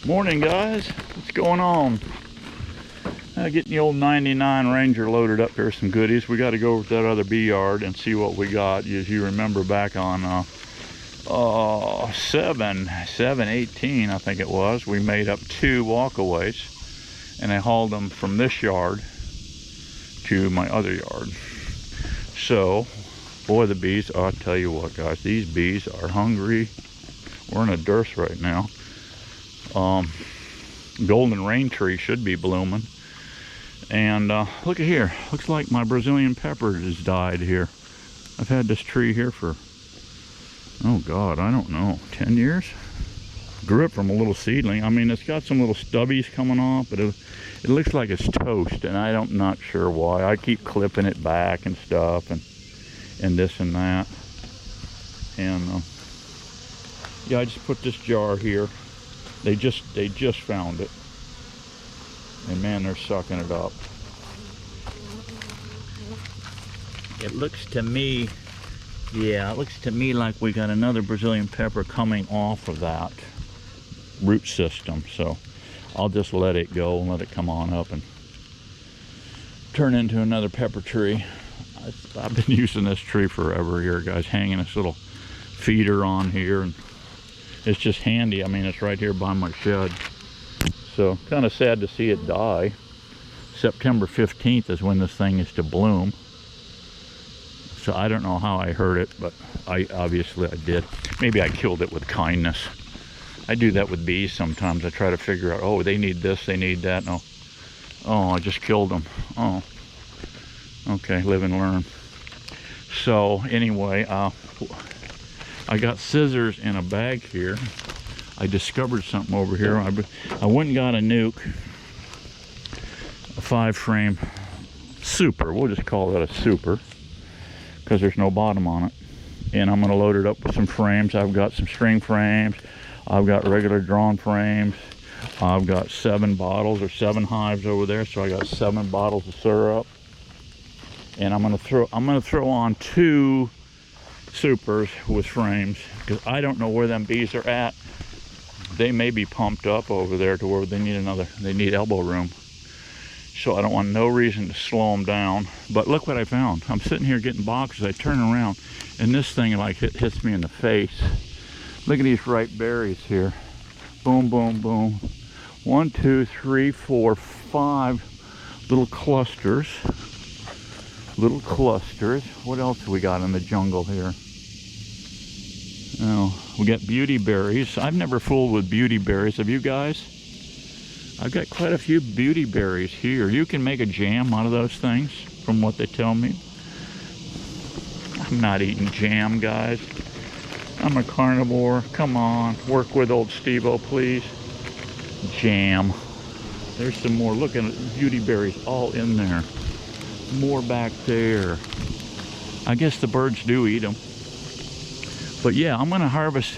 Morning, guys. What's going on? Getting the old 99 Ranger loaded up here. Some goodies. We got to go over to that other bee yard and see what we got. As you remember, back on 7/18, I think it was, we made up 2 walkaways, and I hauled them from this yard to my other yard. So, boy, the bees, I'll tell you what, guys, these bees are hungry. We're in a dearth right now. Golden rain tree should be blooming. And look at here. Looks like my Brazilian pepper has died here. I've had this tree here for, oh God, I don't know, 10 years? Grew it from a little seedling. I mean, it's got some little stubbies coming off, but it looks like it's toast, and I'm not sure why. I keep clipping it back and stuff, and this and that. And yeah, I just put this jar here. They just found it, and man, they're sucking it up. It looks to me, yeah, it looks to me like we got another Brazilian pepper coming off of that root system. So I'll just let it go and let it come on up and turn into another pepper tree. I've been using this tree forever here, guys, hanging this little feeder on here, and it's just handy. I mean, it's right here by my shed. So kind of sad to see it die. September 15th is when this thing is to bloom. So I don't know how I heard it, but obviously I did. Maybe I killed it with kindness. I do that with bees sometimes. I try to figure out, oh, they need this, they need that. No. Oh, I just killed them. Oh. Okay, live and learn. So anyway, I got scissors in a bag here. I discovered something over here. I went and got a nuke, a 5-frame super. We'll just call it a super, because there's no bottom on it. And I'm going to load it up with some frames. I've got some string frames. I've got regular drawn frames. I've got 7 bottles or 7 hives over there, so I got 7 bottles of syrup. And I'm going to throw on 2 supers with frames, because I don't know where them bees are at. They may be pumped up over there to where they need elbow room. So I don't want no reason to slow them down. But look what I found. I'm sitting here getting boxes. I turn around and this thing like hits me in the face. Look at these ripe berries here. Boom, boom, boom. 1, 2, 3, 4, 5 little clusters. Little clusters. What else have we got in the jungle here? Oh, we got beauty berries. I've never fooled with beauty berries. Have you guys? I've got quite a few beauty berries here. You can make a jam out of those things, from what they tell me. I'm not eating jam, guys. I'm a carnivore. Come on, work with old Steve-O, please. Jam. There's some more. Look at beauty berries all in there. More back there. I guess the birds do eat them. But yeah, I'm gonna harvest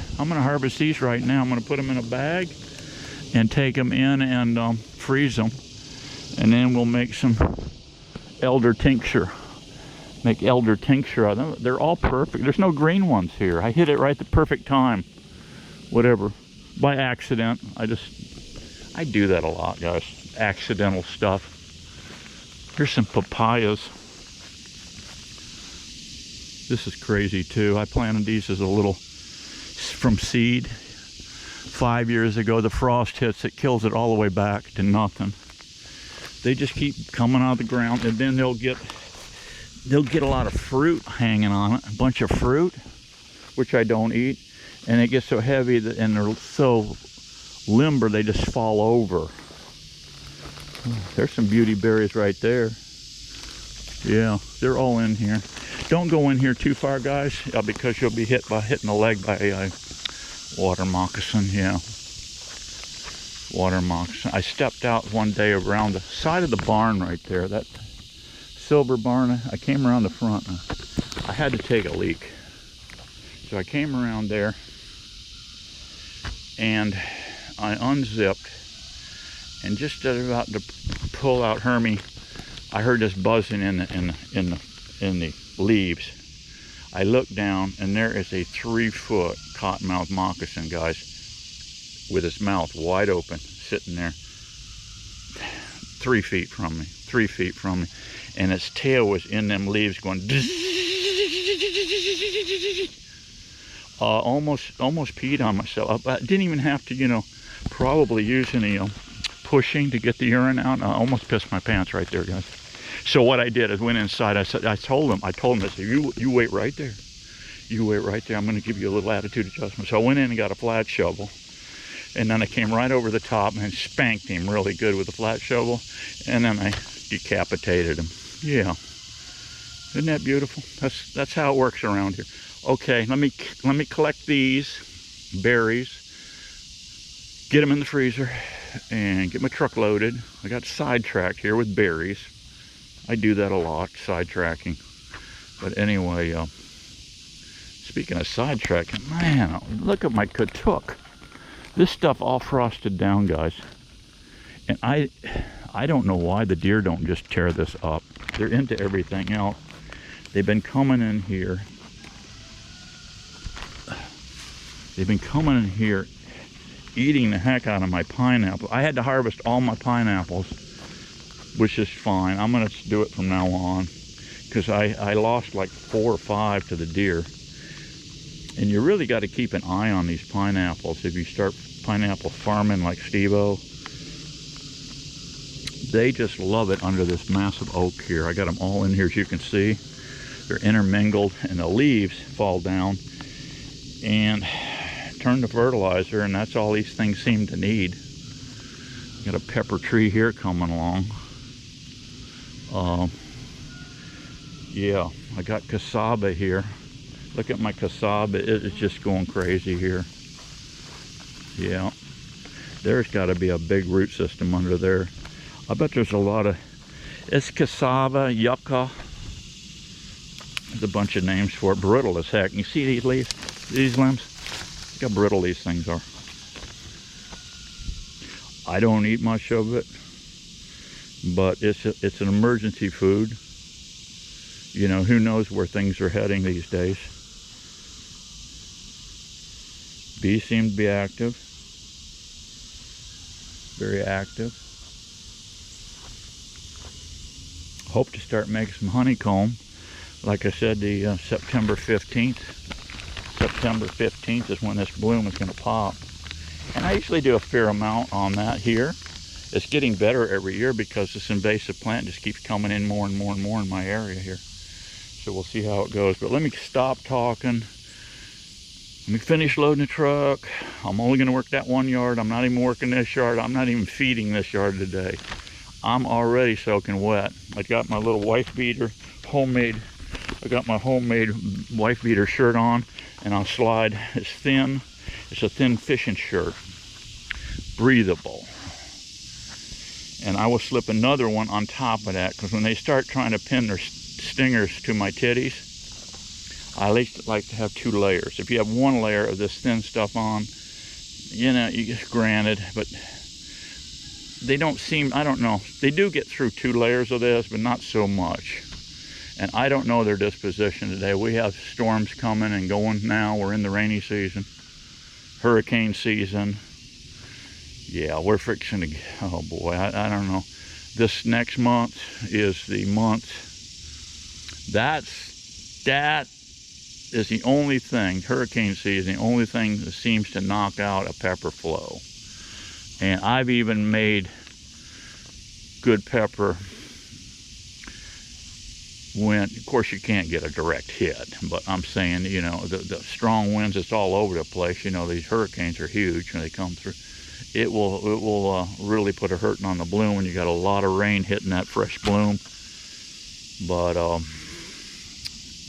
these right now. I'm gonna put them in a bag and take them in and freeze them, and then we'll make some elder tincture. Make elder tincture out of them. They're all perfect. There's no green ones here. I hit it right at the perfect time. Whatever, by accident. I do that a lot, guys. Accidental stuff. Here's some papayas. This is crazy too. I planted these as a little from seed 5 years ago. The frost hits, it kills it all the way back to nothing. They just keep coming out of the ground, and then they'll get a lot of fruit hanging on it, a bunch of fruit, which I don't eat, and it gets so heavy that, and they're so limber they just fall over. There's some beauty berries right there. Yeah, they're all in here. Don't go in here too far, guys, because you'll be hitting the leg by a water moccasin. Yeah, water moccasin. I stepped out one day around the side of the barn right there, that silver barn. I came around the front. I had to take a leak, so I came around there and I unzipped, and just about to pull out Hermie, I heard this buzzing in the leaves. I looked down, and there is a 3-foot cottonmouth moccasin, guys. with his mouth wide open, sitting there 3 feet from me, 3 feet from me, and its tail was in them leaves going almost peed on myself. I didn't even have to, you know, probably use any pushing to get the urine out. I almost pissed my pants right there, guys. So what I did is went inside. I told him, I said, you wait right there. You wait right there. I'm going to give you a little attitude adjustment. So I went in and got a flat shovel. And then I came right over the top and spanked him really good with a flat shovel. And then I decapitated him. Yeah. Isn't that beautiful? That's how it works around here. Okay, let me collect these berries, get them in the freezer, and get my truck loaded. I got sidetracked here with berries. I do that a lot, sidetracking. But anyway, speaking of sidetracking, man, look at my katuk. This stuff all frosted down, guys. And I don't know why the deer don't just tear this up. They're into everything else. They've been coming in here. They've been coming in here eating the heck out of my pineapple. I had to harvest all my pineapples, which is fine. I'm going to do it from now on because I lost like 4 or 5 to the deer. And you really got to keep an eye on these pineapples. If you start pineapple farming like Steve-O, they just love it under this massive oak here. I got them all in here, as you can see. They're intermingled, and the leaves fall down and turn to fertilizer, and that's all these things seem to need. Got a pepper tree here coming along. Yeah, I got cassava here. Look at my cassava. It's just going crazy here. Yeah, there's got to be a big root system under there. I bet there's a lot of, it's cassava, yucca. There's a bunch of names for it. Brittle as heck. You see these leaves? These limbs? Look how brittle these things are. I don't eat much of it, but it's an emergency food. You know, who knows where things are heading these days. Bees seem to be active. Very active. Hope to start making some honeycomb. Like I said, the September 15th is when this bloom is going to pop. And I usually do a fair amount on that here. It's getting better every year because this invasive plant just keeps coming in more and more and more in my area here. So we'll see how it goes. But let me stop talking. Let me finish loading the truck. I'm only going to work that one yard. I'm not even working this yard. I'm not even feeding this yard today. I'm already soaking wet. I got my little wife beater, homemade. I got my homemade wife beater shirt on, and I'll slide. It's thin. It's a thin fishing shirt. Breathable. And I will slip another one on top of that, because when they start trying to pin their stingers to my titties, I at least like to have 2 layers. If you have 1 layer of this thin stuff on, you know, you get granted, but they don't seem, I don't know. They do get through 2 layers of this, but not so much. And I don't know their disposition today. We have storms coming and going now. We're in the rainy season, hurricane season. Yeah, we're fixing to, oh boy, I don't know. This next month is the month. That is the only thing, hurricane season, the only thing that seems to knock out a pepper flow. And I've even made good pepper when, of course, you can't get a direct hit, but I'm saying, you know, the strong winds, it's all over the place. You know, these hurricanes are huge when they come through. It will really put a hurting on the bloom when you got a lot of rain hitting that fresh bloom. But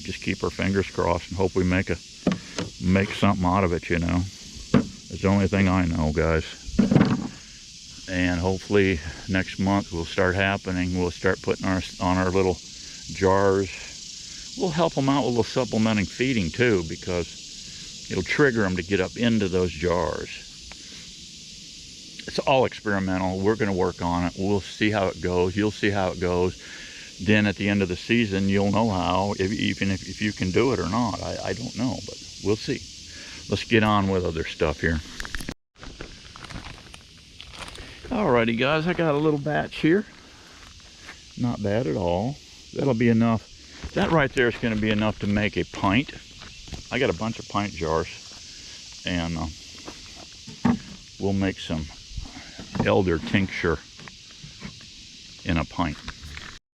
just keep our fingers crossed and hope we make something out of it, you know. It's the only thing I know, guys. And hopefully next month will start happening. We'll start putting on our little jars. We'll help them out with a little supplementing feeding too, because it'll trigger them to get up into those jars. It's all experimental. We're going to work on it. We'll see how it goes. You'll see how it goes. Then at the end of the season, you'll know how, even if you can do it or not. I don't know, but we'll see. Let's get on with other stuff here. Alrighty guys, I got a little batch here. Not bad at all. That'll be enough. That right there is going to be enough to make a pint. I got a bunch of pint jars, and we'll make some elder tincture in a pint.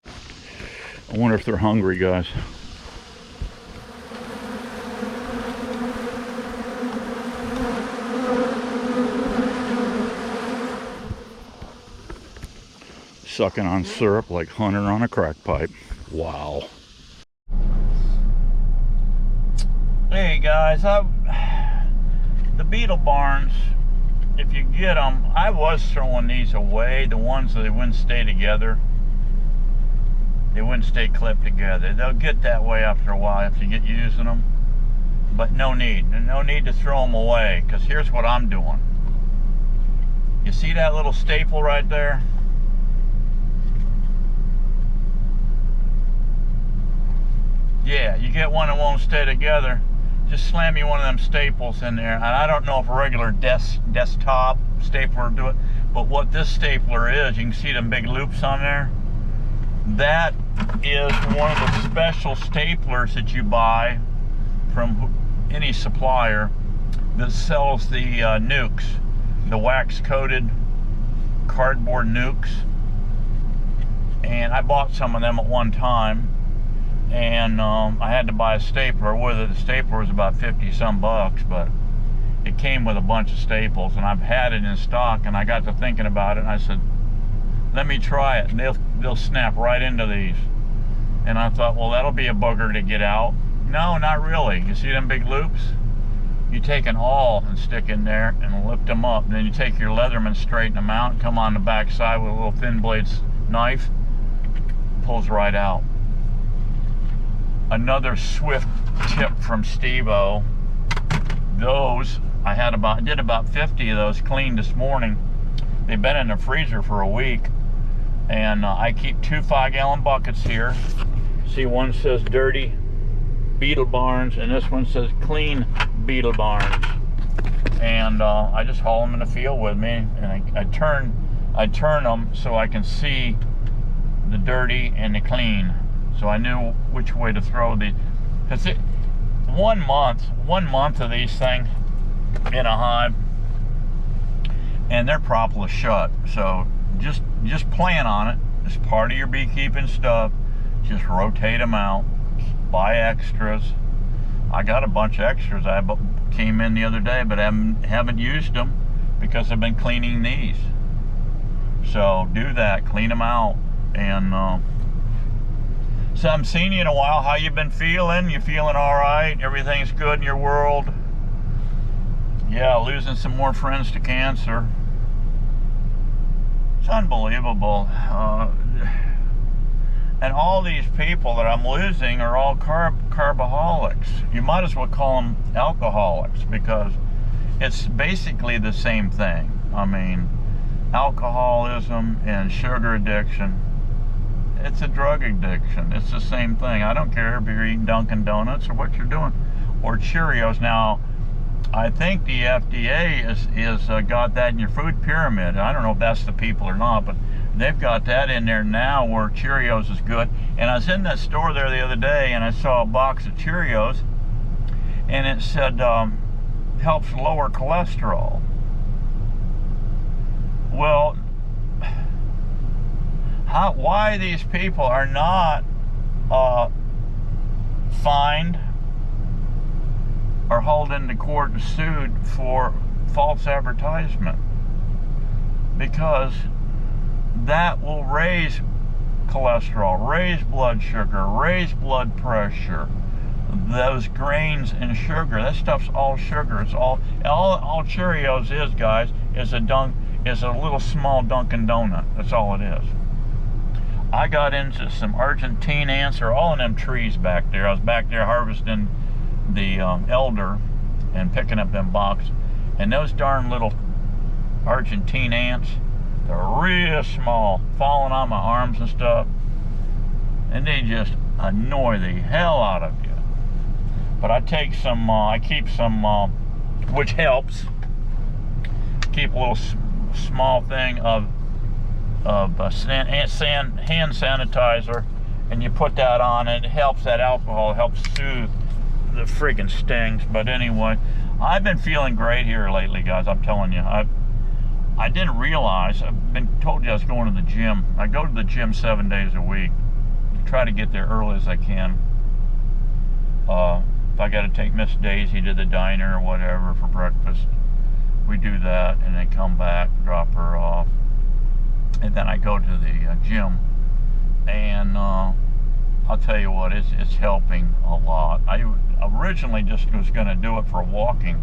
I wonder if they're hungry, guys. Sucking on syrup like Hunter on a crack pipe. Wow. Hey guys, the beetle barns, if you get them, I was throwing these away, the ones that they wouldn't stay together. They wouldn't stay clipped together. They'll get that way after a while if you get using them. But no need to throw them away, because here's what I'm doing. You see that little staple right there? Yeah, you get one that won't stay together, just slam you one of them staples in there. And I don't know if a regular desktop stapler will do it, but what this stapler is, you can see them big loops on there. That is one of the special staplers that you buy from any supplier that sells the nukes, the wax-coated cardboard nukes. And I bought some of them at one time. And I had to buy a stapler with it. The stapler was about 50 some bucks, but it came with a bunch of staples, and I've had it in stock. And I got to thinking about it, and I said, let me try it, and they'll snap right into these. And I thought, well, that'll be a booger to get out. No, not really. You see them big loops? You take an awl and stick in there and lift them up, and then you take your Leatherman, straighten them out, and come on the back side with a little thin blades knife, pulls right out. Another swift tip from Steve-O. Those, I did about 50 of those clean this morning. They've been in the freezer for a week. And I keep 2 5-gallon buckets here. See, one says dirty beetle barns, and this one says clean beetle barns. And I just haul them in the field with me, and I turn them so I can see the dirty and the clean. So I knew which way to throw these. Because 1 month of these things in a hive, and they're propolis shut. So just plan on it. It's part of your beekeeping stuff. Just rotate them out. Buy extras. I got a bunch of extras. I came in the other day, but haven't used them because I've been cleaning these. So do that. Clean them out. And so I haven't seen you in a while. How you been feeling? You feeling all right? Everything's good in your world? Yeah, losing some more friends to cancer. It's unbelievable. And all these people that I'm losing are all carboholics. You might as well call them alcoholics, because it's basically the same thing. I mean, alcoholism and sugar addiction, it's a drug addiction. It's the same thing. I don't care if you're eating Dunkin' Donuts or what you're doing, or Cheerios. Now, I think the FDA is got that in your food pyramid. I don't know if that's the people or not, but they've got that in there now where Cheerios is good. And I was in that store there the other day, and I saw a box of Cheerios, and it said helps lower cholesterol. Well, why these people are not fined or hauled into court and sued for false advertisement? Because that will raise cholesterol, raise blood sugar, raise blood pressure. Those grains and sugar, that stuff's all sugar. It's all Cheerios is, guys, is a little small Dunkin' Donut. That's all it is. I got into some Argentine ants, or all in them trees back there. I was back there harvesting the elder and picking up them boxes, and those darn little Argentine ants, they're real small, falling on my arms and stuff, and they just annoy the hell out of you. But I take some, I keep some, which helps, keep a little small thing of hand sanitizer, and you put that on, and it helps. That alcohol helps soothe the friggin' stings. But anyway, I've been feeling great here lately, guys. I'm telling you, I didn't realize. I've been told you I was going to the gym. I go to the gym 7 days a week. Try to get there early as I can. If I got to take Miss Daisy to the diner or whatever for breakfast, we do that, and then come back, drop her off, and then I go to the gym. And I'll tell you what, it's helping a lot. I originally just was going to do it for walking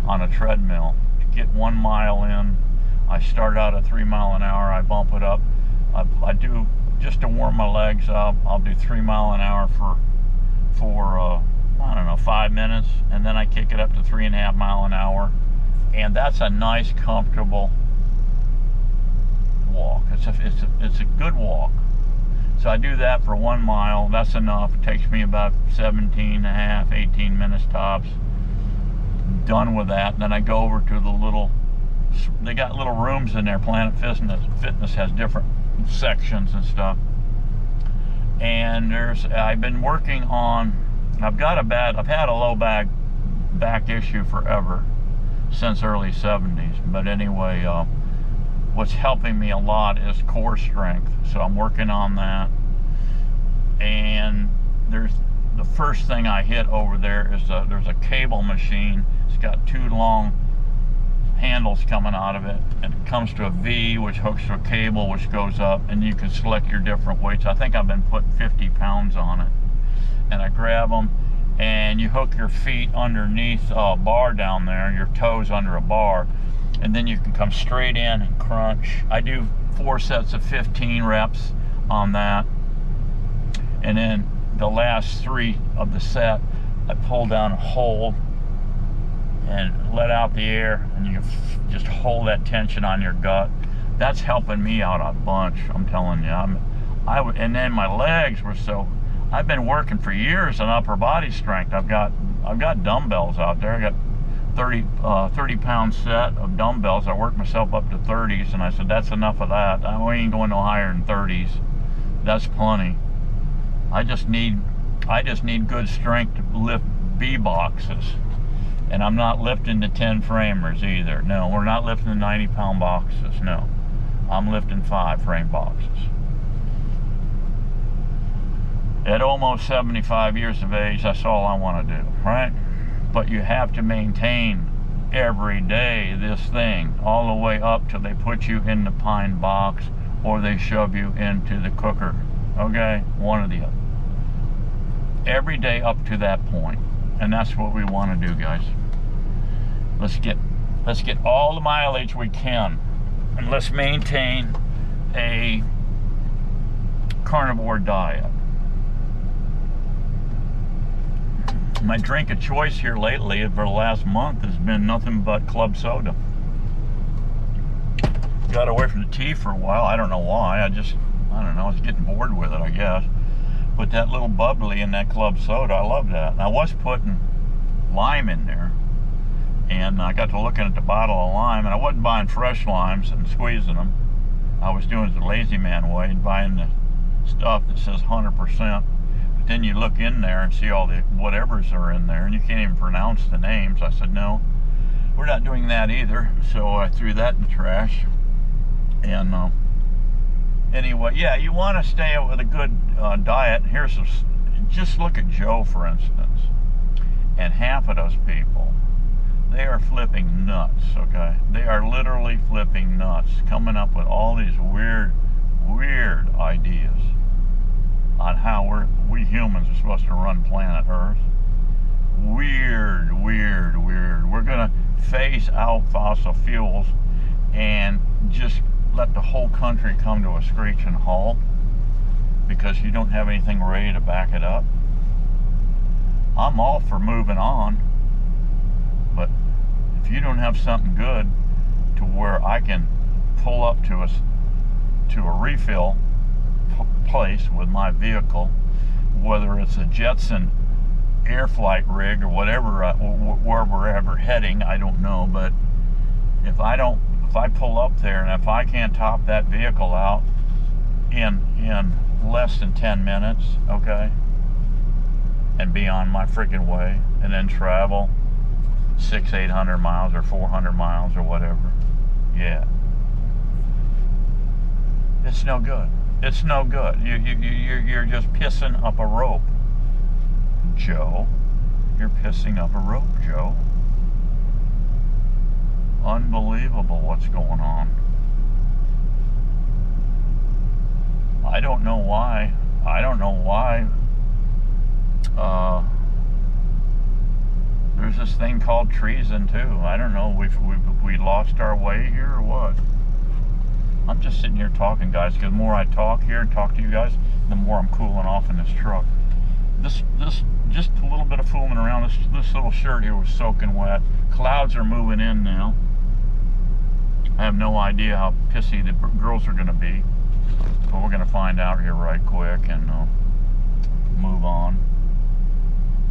on a treadmill to get 1 mile in. I start out at 3 miles an hour. I bump it up. I do just to warm my legs up. I'll do 3 miles an hour for I don't know, 5 minutes, and then I kick it up to 3.5 miles an hour, and that's a nice, comfortable walk. It's a good walk. So I do that for 1 mile. That's enough. It takes me about 17.5, 18 minutes tops. Done with that. And then I go over to the little, they got little rooms in there. Planet Fitness has different sections and stuff. And I've been working on, I've had a low back issue forever, since early 70s. But anyway, what's helping me a lot is core strength. So I'm working on that. And there's the first thing I hit over there is there's a cable machine. It's got 2 long handles coming out of it, and it comes to a V, which hooks to a cable, which goes up, and you can select your different weights. I think I've been putting 50 pounds on it, and I grab them, and you hook your feet underneath a bar down there, your toes under a bar, and then you can come straight in and crunch. I do 4 sets of 15 reps on that, and then the last 3 of the set, I pull down and hold and let out the air, and you just hold that tension on your gut. That's helping me out a bunch, I'm telling you. And then my legs were so, I've been working for years on upper body strength. I've got dumbbells out there. I got 30 pound set of dumbbells. I worked myself up to 30s, and I said, that's enough of that. I ain't going no higher than 30s. That's plenty. I just need good strength to lift B boxes. And I'm not lifting the 10 framers either. No, we're not lifting the 90 pound boxes. No, I'm lifting 5 frame boxes. At almost 75 years of age, that's all I want to do, right? But you have to maintain every day this thing, all the way up till they put you in the pine box or they shove you into the cooker, okay? One or the other. Every day up to that point. And that's what we want to do, guys. Let's get all the mileage we can, and let's maintain a carnivore diet. My drink of choice here lately for the last month has been nothing but club soda. Got away from the tea for a while. I don't know why. I don't know. I was getting bored with it, I guess. But that little bubbly in that club soda, I love that. And I was putting lime in there, and I got to looking at the bottle of lime, and I wasn't buying fresh limes and squeezing them. I was doing it the lazy man way and buying the stuff that says 100%. But then you look in there and see all the whatevers are in there, and you can't even pronounce the names. I said, no, we're not doing that either. So I threw that in the trash. And anyway, yeah, you want to stay with a good diet. Just look at Joe, for instance, and half of those people, they are flipping nuts, okay? They are literally flipping nuts, coming up with all these weird ideas on how we humans are supposed to run planet Earth. Weird. We're gonna phase out fossil fuels and just let the whole country come to a screeching halt because you don't have anything ready to back it up. I'm all for moving on, but if you don't have something good to where I can pull up to a refill place with my vehicle, whether it's a Jetson air flight rig or whatever, where we're ever heading, I don't know, but if I don't if I pull up there and if I can't top that vehicle out in less than 10 minutes, okay, and be on my freaking way, and then travel 600-800 miles or 400 miles or whatever, yeah, it's no good. It's no good. You're just pissing up a rope, Joe. You're pissing up a rope, Joe. Unbelievable what's going on. I don't know why. There's this thing called treason too. I don't know. We lost our way here or what? I'm just sitting here talking, guys, because the more I talk here and talk to you guys, the more I'm cooling off in this truck. This just a little bit of fooling around. This little shirt here was soaking wet. Clouds are moving in now. I have no idea how pissy the girls are going to be, but we're going to find out here right quick and move on.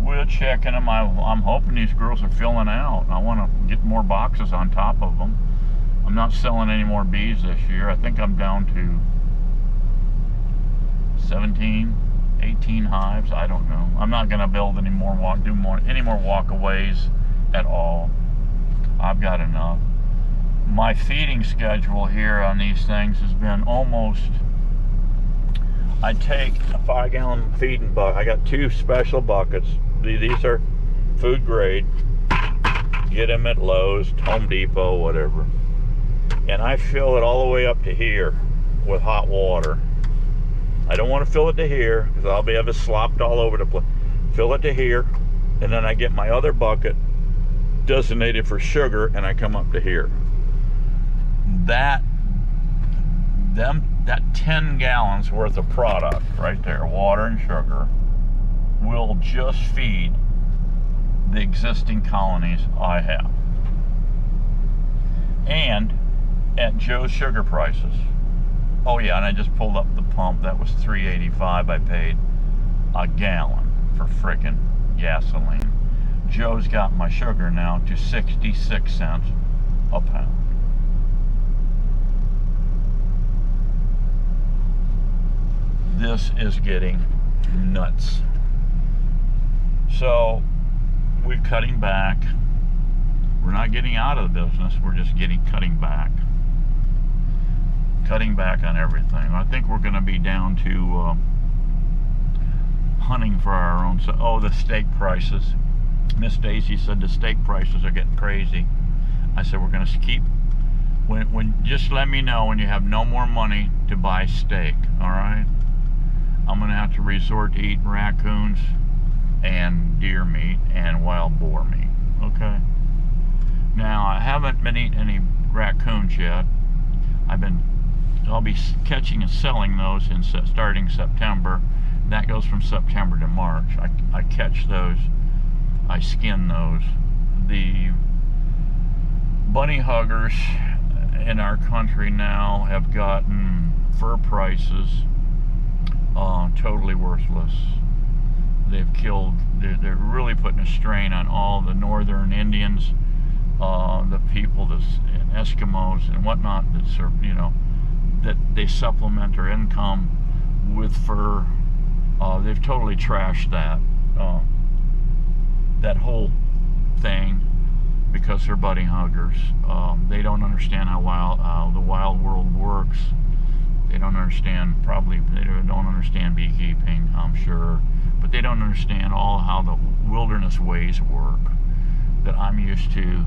We're checking them. I'm hoping these girls are filling out. I want to get more boxes on top of them. I'm not selling any more bees this year. I think I'm down to 17, 18 hives. I don't know. I'm not going to build any more, any more walkaways at all. I've got enough. My feeding schedule here on these things has been almost, I take a 5-gallon feeding bucket. I got 2 special buckets. These are food grade. Get them at Lowe's, Home Depot, whatever. And I fill it all the way up to here with hot water. I don't want to fill it to here because I'll be having it slopped all over the place. Fill it to here, and then I get my other bucket designated for sugar, and I come up to here. That 10 gallons worth of product right there, water and sugar, will just feed the existing colonies I have. And at Joe's Sugar prices. Oh yeah, and I just pulled up the pump. That was $3.85 I paid a gallon for frickin' gasoline. Joe's got my sugar now to 66 cents a pound. This is getting nuts. So we're cutting back. We're not getting out of the business. We're just cutting back. Cutting back on everything. I think we're going to be down to hunting for our own. Oh, the steak prices. Miss Daisy said the steak prices are getting crazy. I said we're going to keep. When just let me know when you have no more money to buy steak. All right. I'm going to have to resort to eating raccoons and deer meat and wild boar meat. Okay. Now I haven't been eating any raccoons yet. I'll be catching and selling those starting September. That goes from September to March. I catch those, I skin those. The bunny huggers in our country now have gotten fur prices totally worthless. They've killed, they're really putting a strain on all the northern Indians, the people, and Eskimos and whatnot that serve, that they supplement their income with fur. They've totally trashed that whole thing because they're bunny huggers. They don't understand how the wild world works. They don't understand, they don't understand beekeeping, I'm sure, but they don't understand how the wilderness ways work that I'm used to,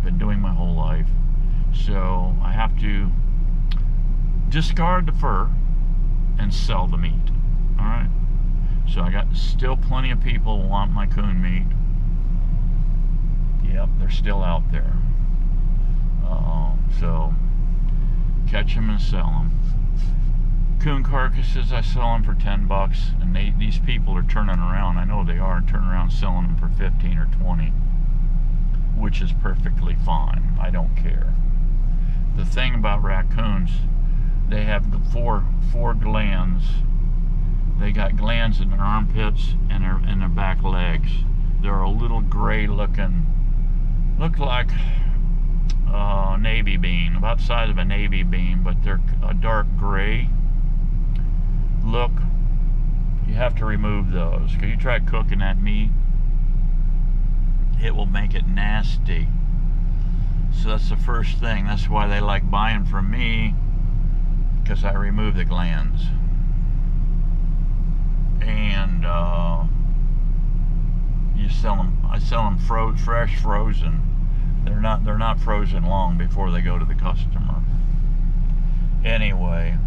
been doing my whole life. So I have to discard the fur and sell the meat. All right. So I got still plenty of people who want my coon meat. Yep, they're still out there. So catch them and sell them. Coon carcasses, I sell them for $10, and these people are turning around. I know they are turning around selling them for 15 or 20, which is perfectly fine. I don't care. The thing about raccoons, they have four glands. They got glands in their armpits and their back legs. They're a little gray looking, look like navy bean, about the size of a navy bean, but they're a dark gray look. You have to remove those, because you try cooking that meat, it will make it nasty. So that's the first thing. That's why they like buying from me, because I remove the glands. And you sell them. I sell them fresh, frozen. They're not frozen long before they go to the customer. Anyway,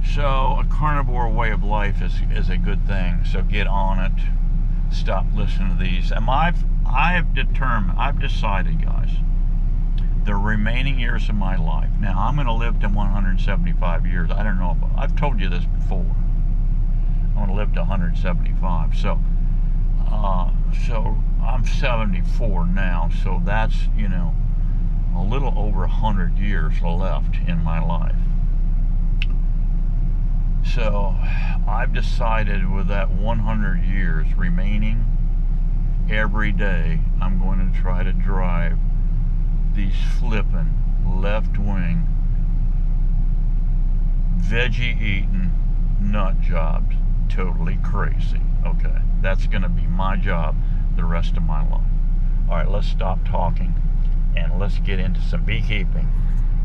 so a carnivore way of life is a good thing. So get on it. Stop listening to these. And I've decided, guys, the remaining years of my life. Now I'm going to live to 175 years. I don't know. I've told you this before. I'm going to live to 175. So I'm 74 now. So that's, you know, a little over 100 years left in my life. So I've decided with that 100 years remaining, every day I'm going to try to drive these flippin' left-wing, veggie-eating nut jobs totally crazy. Okay, that's going to be my job the rest of my life. All right, let's stop talking and let's get into some beekeeping.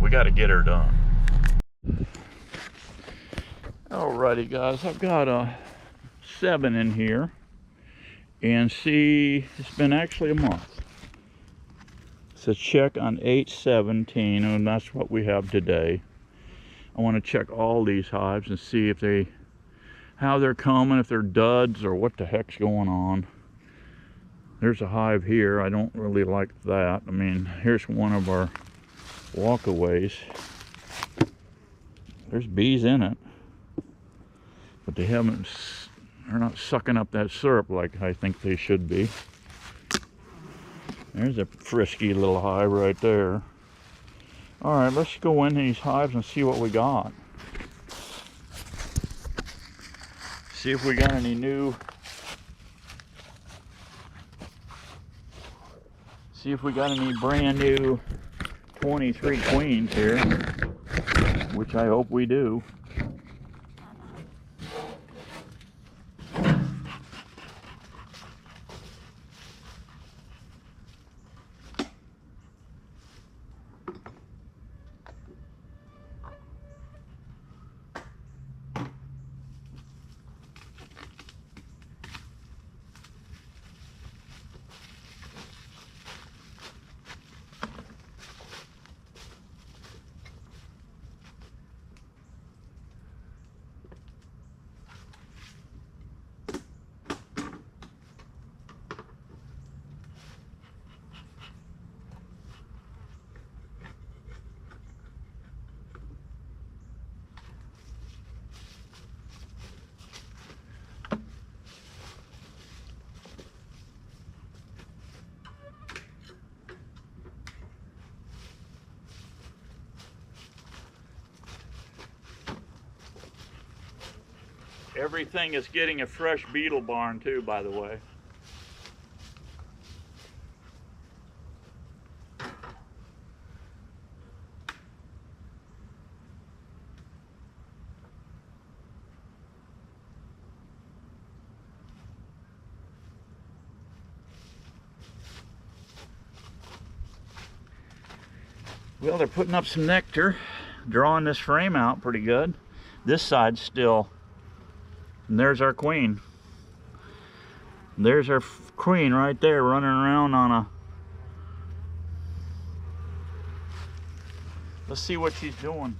We got to get her done. Alrighty, guys, I've got a 7 in here, and see, it's been actually a month. So check on 8/17, and that's what we have today. I want to check all these hives and see if how they're coming, if they're duds or what the heck's going on. There's a hive here. I don't really like that. I mean, here's one of our walkaways. There's bees in it, but they're not sucking up that syrup like I think they should be. There's a frisky little hive right there. All right, let's go in these hives and see what we got. See if we got any new. See if we got any brand new 23 queens here, which I hope we do. Everything is getting a fresh beetle barn too, by the way. Well, they're putting up some nectar, drawing this frame out pretty good. This side's still. And there's our queen. There's our queen right there running around on a... Let's see what she's doing.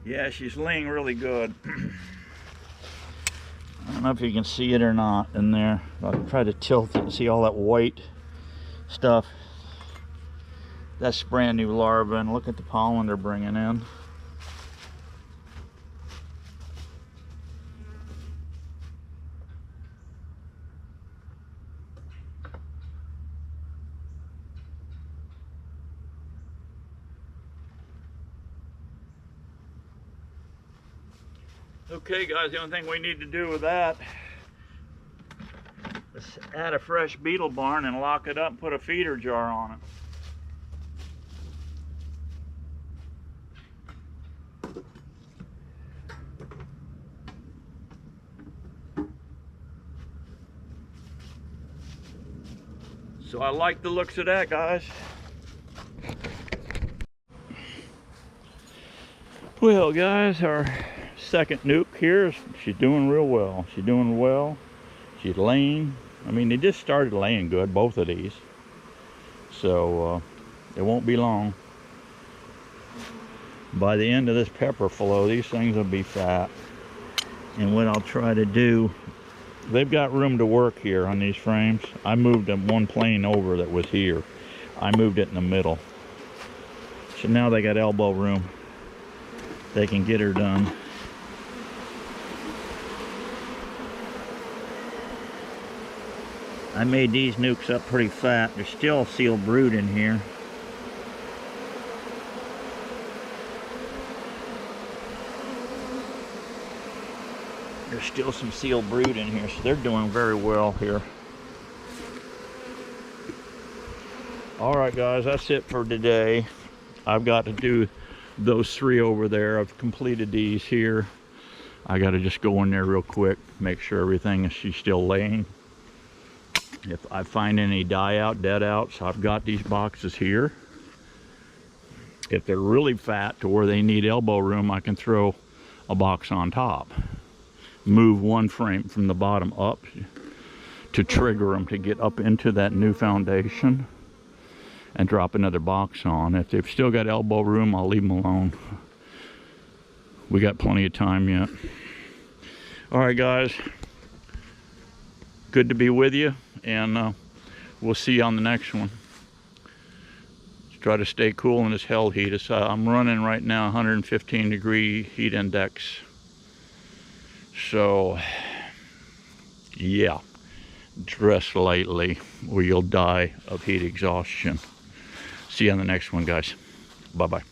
Yeah, she's laying really good. I don't know if you can see it or not in there. I'll try to tilt it and see all that white stuff. That's brand new larvae, and look at the pollen they're bringing in. Okay guys, the only thing we need to do with that is add a fresh beetle barn and lock it up and put a feeder jar on it. So I like the looks of that, guys. Well guys, our second nuke here, she's doing real well. She's doing well. She's laying. I mean, they just started laying good, both of these. So it won't be long. By the end of this pepper flow, these things will be fat. And what I'll try to do, they've got room to work here on these frames. I moved them one plane over that was here. I moved it in the middle. So now they got elbow room. They can get her done. I made these nukes up pretty fat. There's still sealed brood in here. There's still some sealed brood in here, so they're doing very well here. Alright guys, that's it for today. I've got to do those 3 over there. I've completed these here. I got to just go in there real quick, make sure everything is she's still laying. If I find any die out, dead outs, I've got these boxes here. If they're really fat to where they need elbow room, I can throw a box on top. Move one frame from the bottom up to trigger them to get up into that new foundation and drop another box on. If they've still got elbow room, I'll leave them alone. We got plenty of time yet. All right, guys. Good to be with you, and we'll see you on the next one. Let's try to stay cool in this hell heat. I'm running right now 115 degree heat index. So, yeah, dress lightly or you'll die of heat exhaustion. See you on the next one, guys. Bye-bye.